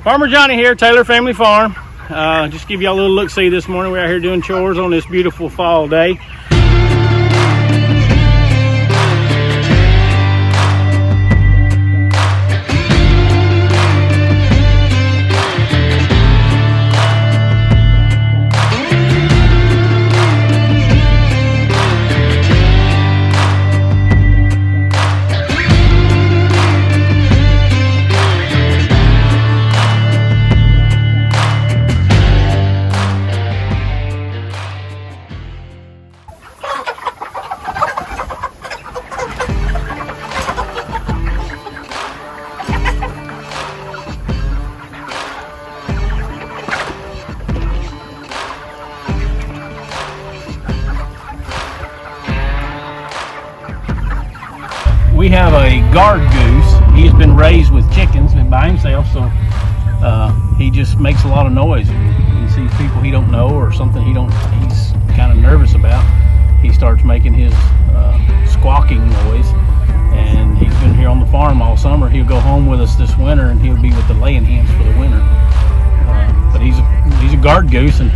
Farmer Johnny here, Taylor Family Farm. Just give y'all a little look-see this morning. We're out here doing chores on this beautiful fall day. We have a guard goose. He's been raised with chickens and by himself, so he just makes a lot of noise. He sees people he don't know or something he's kind of nervous about. He starts making his squawking noise, and he's been here on the farm all summer. He'll go home with us this winter, and he'll be with the laying hens for the winter. But he's a guard goose, and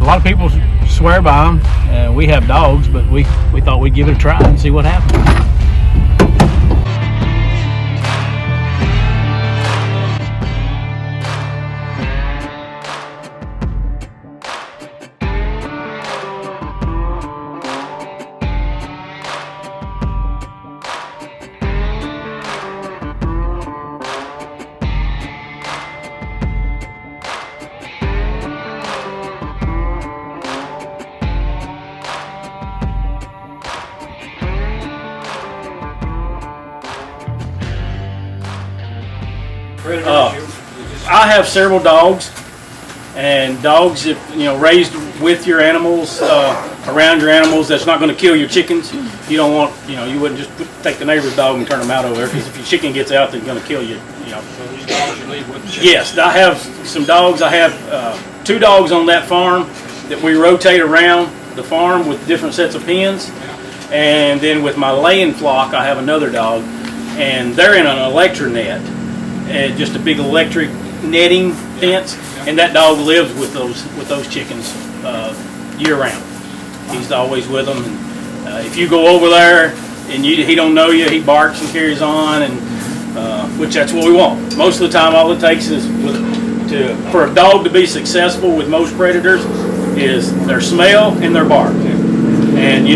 a lot of people swear by him. We have dogs, but we thought we'd give it a try and see what happens. I have several dogs, and dogs, if raised with your animals, around your animals, that's not going to kill your chickens. You don't want, you wouldn't just take the neighbor's dog and turn them out over there, because if your chicken gets out, they're going to kill you. So these dogs you leave with the chickens? Yes, I have some dogs. I have 2 dogs on that farm that we rotate around the farm with different sets of pens, and then with my laying flock, I have another dog, and they're in an electronet, and just a big electric netting fence, and that dog lives with those chickens year round. He's always with them, and if you go over there and he don't know you, he barks and carries on, and which that's what we want. Most of the time, all it takes is for a dog to be successful with most predators is their smell and their bark. And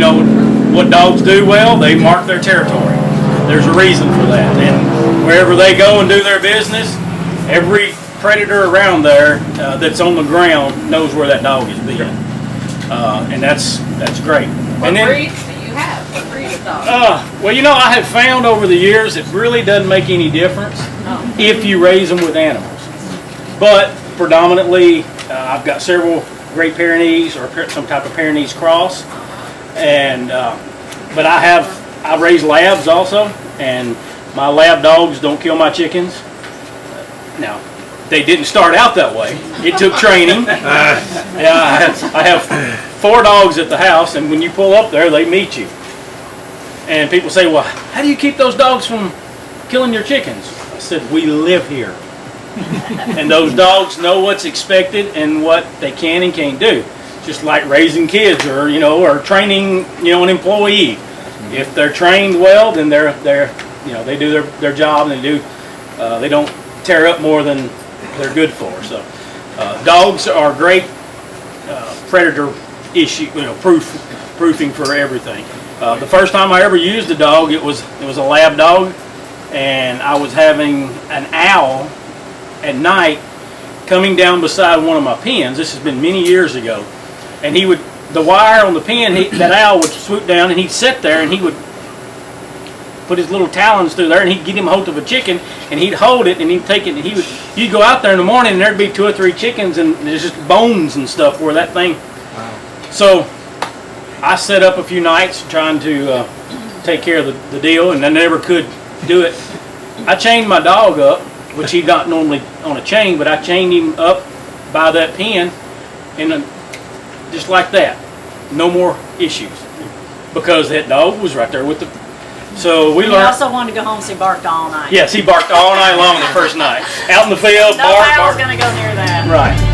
what dogs do well, they mark their territory. There's a reason for that, and wherever they go and do their business, every predator around there that's on the ground knows where that dog is being, and that's great. What breed do you have? What breed of dog? Well, I have found over the years it really doesn't make any difference if you raise them with animals. But predominantly, I've got several Great Pyrenees or some type of Pyrenees cross, and but I raise labs also, and my lab dogs don't kill my chickens. Now, they didn't start out that way. It took training. I have 4 dogs at the house, and when you pull up there, they meet you. And people say, well, how do you keep those dogs from killing your chickens? I said, we live here. And those dogs know what's expected and what they can and can't do. Just like raising kids or training an employee. If they're trained well, then they do their job, and they don't tear up more than they're good for. So dogs are great predator proofing for everything. The first time I ever used a dog, it was a lab dog, and I was having an owl at night coming down beside one of my pens. This has been many years ago, and the wire on the pen, that owl would swoop down, and he'd sit there, and he would put his little talons through there, and he'd get him a hold of a chicken, and he'd hold it, and he'd take it, and you'd go out there in the morning, and there'd be 2 or 3 chickens, and there's just bones and stuff where that thing. Wow. So I set up a few nights trying to take care of the deal, and I never could do it. I chained my dog up, which he's not normally on a chain, but I chained him up by that pen, and just like that, no more issues, because that dog was right there with So we He learned. also wanted to go home, so he barked all night. Yes, he barked all night long the first night. Out in the field, Nobody was bark. gonna go near that. Right.